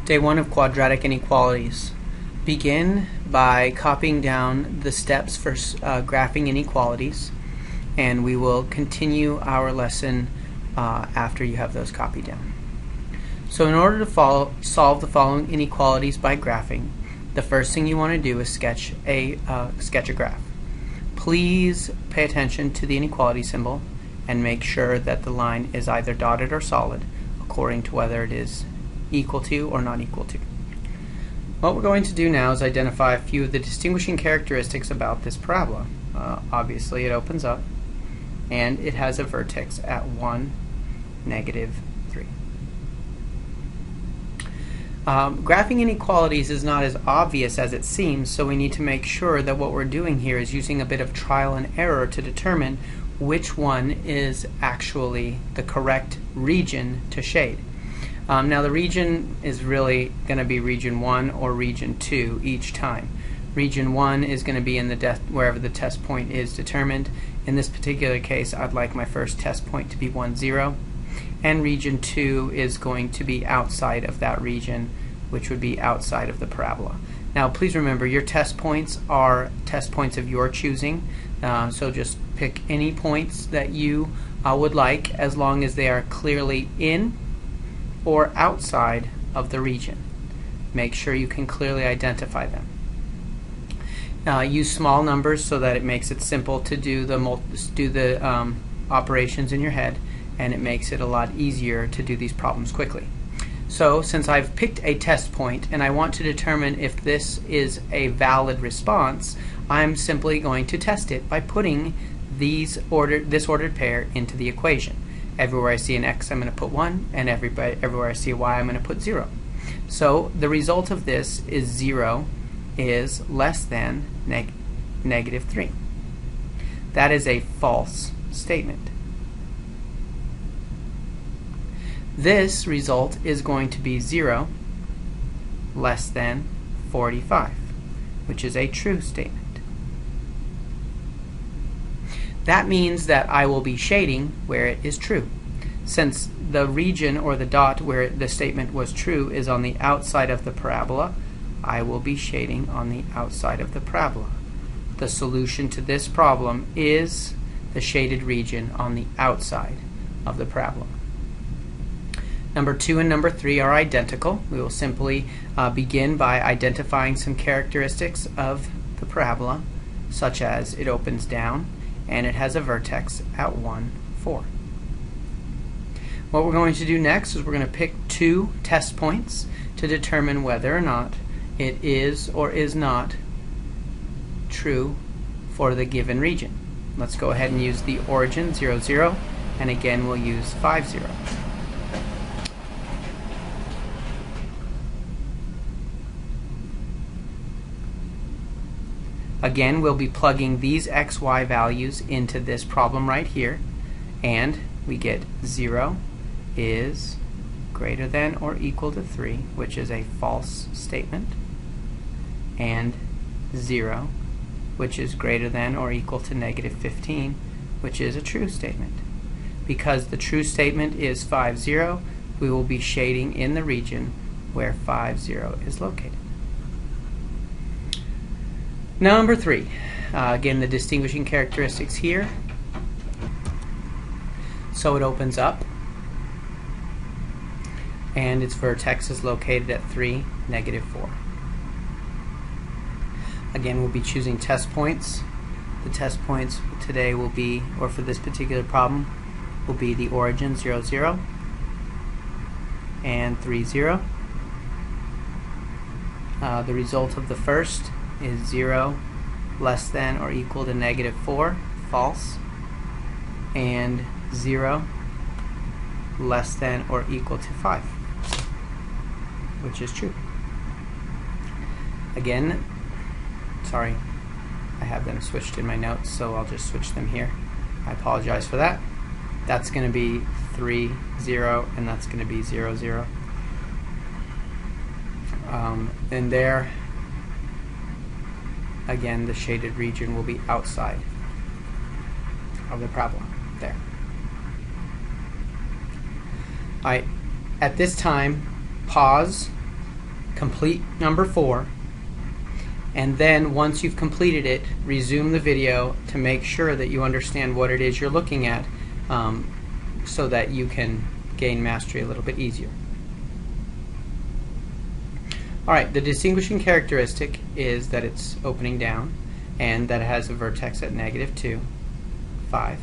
Day 1 of Quadratic Inequalities. Begin by copying down the steps for graphing inequalities, and we will continue our lesson after you have those copied down. So in order to solve the following inequalities by graphing, the first thing you want to do is sketch a graph. Please pay attention to the inequality symbol and make sure that the line is either dotted or solid according to whether it is equal to or not equal to. What we're going to do now is identify a few of the distinguishing characteristics about this parabola. Obviously it opens up and it has a vertex at 1, -3. Graphing inequalities is not as obvious as it seems, so we need to make sure that what we're doing here is using a bit of trial and error to determine which one is actually the correct region to shade. Now the region is really going to be region 1 or region 2 each time. Region 1 is going to be in wherever the test point is determined. In this particular case, I'd like my first test point to be 1, 0. And region 2 is going to be outside of that region, which would be outside of the parabola. Now please remember, your test points are test points of your choosing, so just pick any points that you would like, as long as they are clearly in or outside of the region. Make sure you can clearly identify them. Use small numbers so that it makes it simple to do the operations in your head, and it makes it a lot easier to do these problems quickly. So since I've picked a test point and I want to determine if this is a valid response, I'm simply going to test it by putting this ordered pair into the equation. Everywhere I see an x, I'm going to put 1, and everywhere I see a y, I'm going to put 0. So the result of this is 0 is less than -3. That is a false statement. This result is going to be 0 less than 45, which is a true statement. That means that I will be shading where it is true. Since the region or the dot where the statement was true is on the outside of the parabola, I will be shading on the outside of the parabola. The solution to this problem is the shaded region on the outside of the parabola. Number 2 and number 3 are identical. We will simply begin by identifying some characteristics of the parabola, such as it opens down and it has a vertex at 1, 4. What we're going to do next is we're going to pick 2 test points to determine whether or not it is or is not true for the given region. Let's go ahead and use the origin 0, 0, and again we'll use 5, 0. Again, we'll be plugging these x, y values into this problem right here, and we get 0 is greater than or equal to 3, which is a false statement, and 0, which is greater than or equal to -15, which is a true statement. Because the true statement is 5, 0, we will be shading in the region where 5, 0 is located. Number 3, again the distinguishing characteristics here. So it opens up and its vertex is located at 3, -4. Again, we'll be choosing test points. The test points today will be, or for this particular problem, will be the origin 0, 0 and 3, 0. The result of the first is 0 less than or equal to -4, false, and 0 less than or equal to 5, which is true. Again, sorry, I have them switched in my notes, so I'll just switch them here. I apologize for that. That's going to be 3, 0, and that's going to be 0, 0. And there, again, the shaded region will be outside of the parabola. There. Alright, at this time, pause complete number 4, and then once you've completed it, resume the video to make sure that you understand what it is you're looking at, so that you can gain mastery a little bit easier. Alright, the distinguishing characteristic is that it's opening down and that it has a vertex at -2, 5.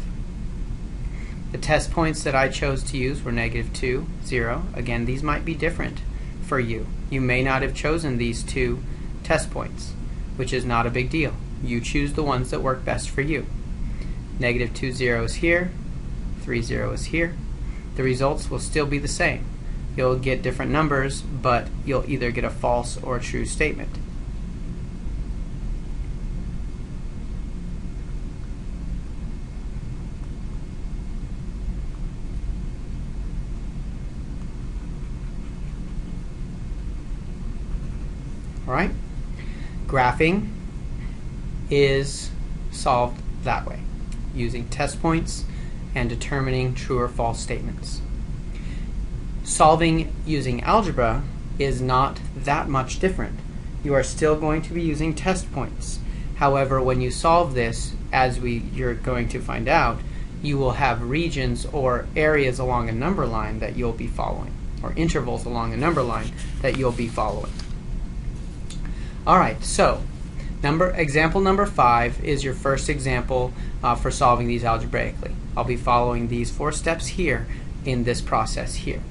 The test points that I chose to use were -2, 0. Again, these might be different for you. You may not have chosen these 2 test points, which is not a big deal. You choose the ones that work best for you. -2, 0 is here, 3, 0 is here. The results will still be the same. You'll get different numbers, but you'll either get a false or a true statement. Alright? Graphing is solved that way, using test points and determining true or false statements. Solving using algebra is not that much different. You are still going to be using test points. However, when you solve this, as you're going to find out, you will have regions or areas along a number line that you'll be following, or intervals along a number line that you'll be following. Alright, so example number 5 is your first example for solving these algebraically. I'll be following these 4 steps here in this process here.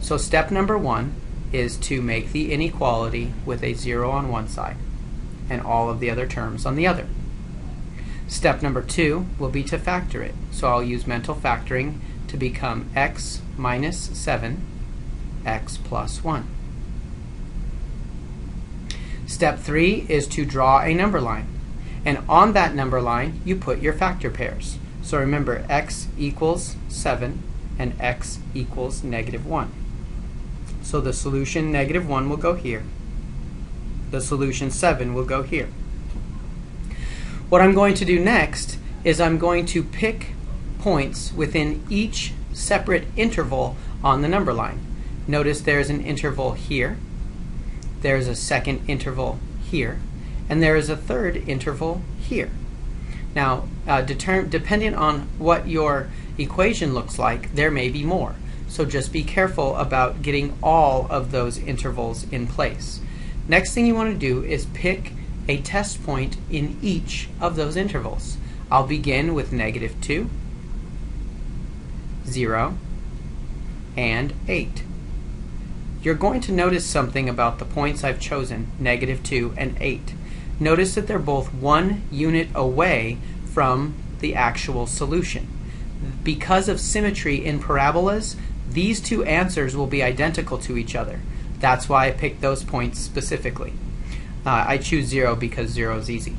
So step number 1 is to make the inequality with a 0 on one side and all of the other terms on the other. Step number 2 will be to factor it. So I'll use mental factoring to become x minus 7, x plus 1. Step 3 is to draw a number line. And on that number line, you put your factor pairs. So remember, x equals 7 and x equals -1. So the solution -1 will go here. The solution 7 will go here. What I'm going to do next is I'm going to pick points within each separate interval on the number line. Notice there's an interval here, there's a second interval here, and there is a third interval here. Now, depending on what your equation looks like, there may be more. So just be careful about getting all of those intervals in place. Next thing you want to do is pick a test point in each of those intervals. I'll begin with -2, 0, and 8. You're going to notice something about the points I've chosen, -2 and 8. Notice that they're both 1 unit away from the actual solution. Because of symmetry in parabolas, these 2 answers will be identical to each other. That's why I picked those points specifically. I choose 0 because 0 is easy.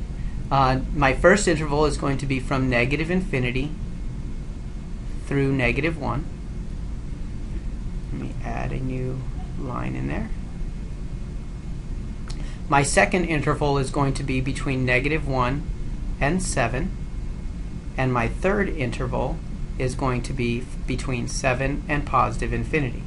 My first interval is going to be from -infinity through -1. Let me add a new line in there. My second interval is going to be between -1 and 7. And my third interval is going to be between 7 and +infinity.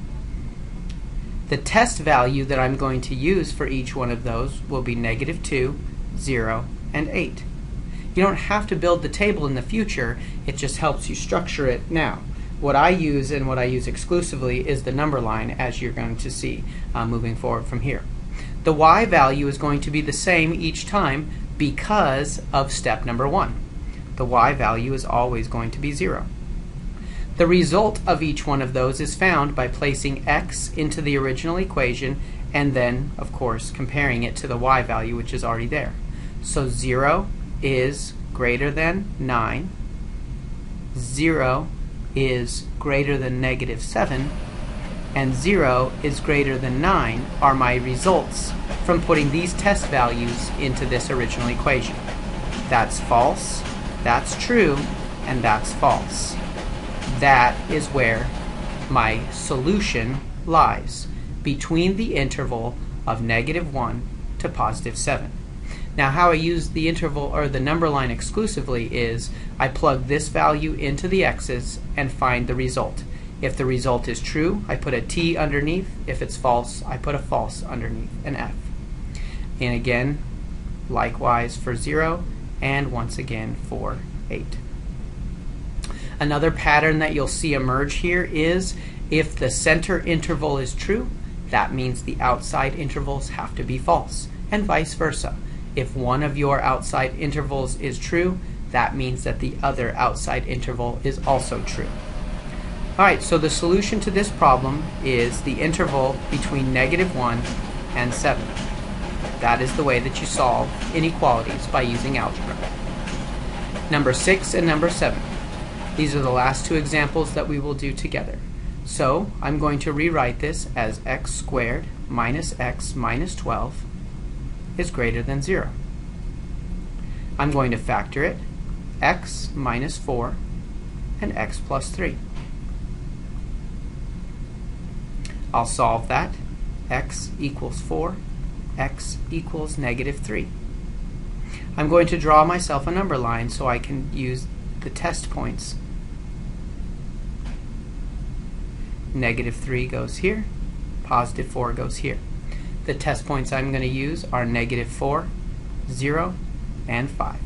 The test value that I'm going to use for each one of those will be -2, 0, and 8. You don't have to build the table in the future, it just helps you structure it now. What I use and what I use exclusively is the number line, as you're going to see moving forward from here. The y value is going to be the same each time because of step number 1. The y value is always going to be 0. The result of each one of those is found by placing x into the original equation and then, of course, comparing it to the y value, which is already there. So 0 is greater than 9, 0 is greater than -7, and 0 is greater than 9 are my results from putting these test values into this original equation. That's false, that's true, and that's false. That is where my solution lies, between the interval of -1 to +7. Now, how I use the interval or the number line exclusively is I plug this value into the x's and find the result. If the result is true, I put a T underneath. If it's false, I put a false underneath, an F. And again, likewise for 0, and once again for 8. Another pattern that you'll see emerge here is if the center interval is true, that means the outside intervals have to be false, and vice versa. If one of your outside intervals is true, that means that the other outside interval is also true. Alright, so the solution to this problem is the interval between -1 and 7. That is the way that you solve inequalities by using algebra. Number 6 and number 7. These are the last two examples that we will do together. So I'm going to rewrite this as x squared minus x minus 12 is greater than 0. I'm going to factor it, x minus 4 and x plus 3. I'll solve that. X equals 4, x equals -3. I'm going to draw myself a number line so I can use the test points. -3 goes here, +4 goes here. The test points I'm going to use are -4, 0, and 5.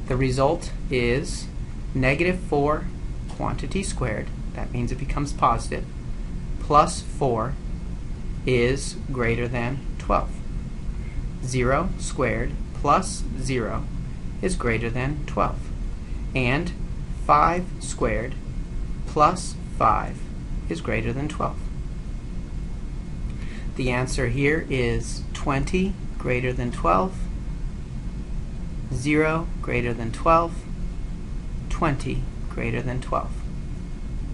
The result is -4 quantity squared, that means it becomes positive, plus 4 is greater than 12. 0 squared plus 0 is greater than 12. And 5 squared plus 5 is greater than 12. The answer here is 20 greater than 12, 0 greater than 12, 20 greater than 12.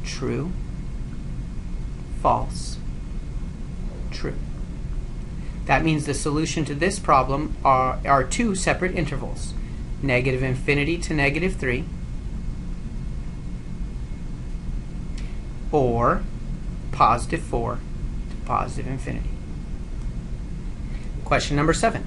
True, false, true. That means the solution to this problem are two separate intervals, -infinity to -3, or +4 to +infinity. Question number 7.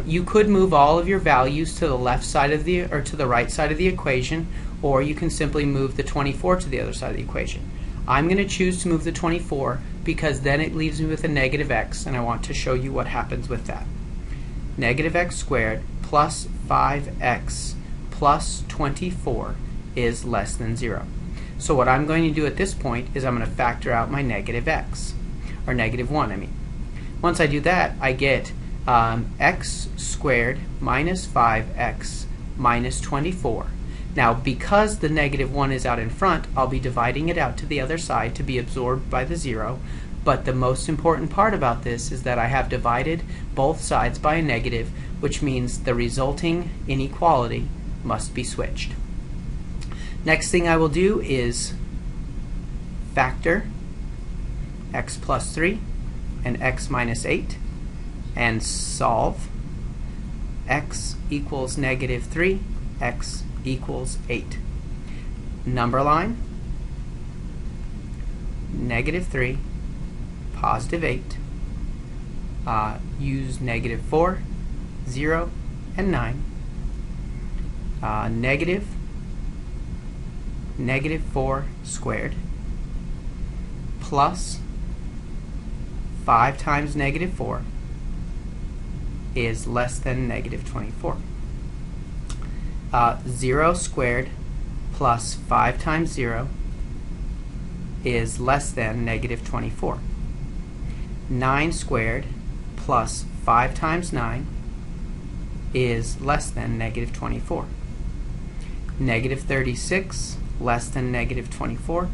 You could move all of your values to the left side of the, or to the right side of the equation, or you can simply move the 24 to the other side of the equation. I'm going to choose to move the 24 because then it leaves me with a -x, and I want to show you what happens with that. -x squared plus 5x plus 24 is less than 0. So what I'm going to do at this point is I'm going to factor out my -x, or -1, I mean. Once I do that, I get x squared minus 5x minus 24. Now, because the -1 is out in front, I'll be dividing it out to the other side to be absorbed by the 0. But the most important part about this is that I have divided both sides by a negative, which means the resulting inequality must be switched. Next thing I will do is factor x plus 3 and x minus 8 and solve x equals -3, x equals 8. Number line, -3, +8, use -4, 0, and 9, -4 squared plus 5 times -4 is less than -24. 0 squared plus 5 times 0 is less than -24. 9 squared plus 5 times 9 is less than -24. -36 less than -24.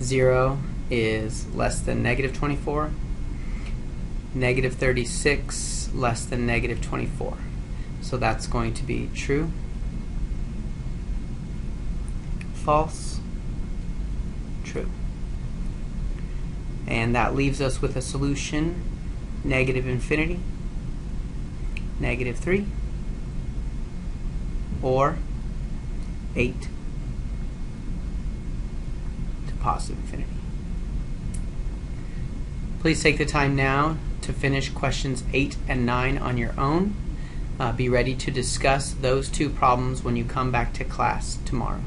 0 is less than -24. -36 less than -24. So that's going to be true, false, true. And that leaves us with a solution, -infinity, -3, or 8 to +infinity. Please take the time now to finish questions 8 and 9 on your own. Be ready to discuss those two problems when you come back to class tomorrow.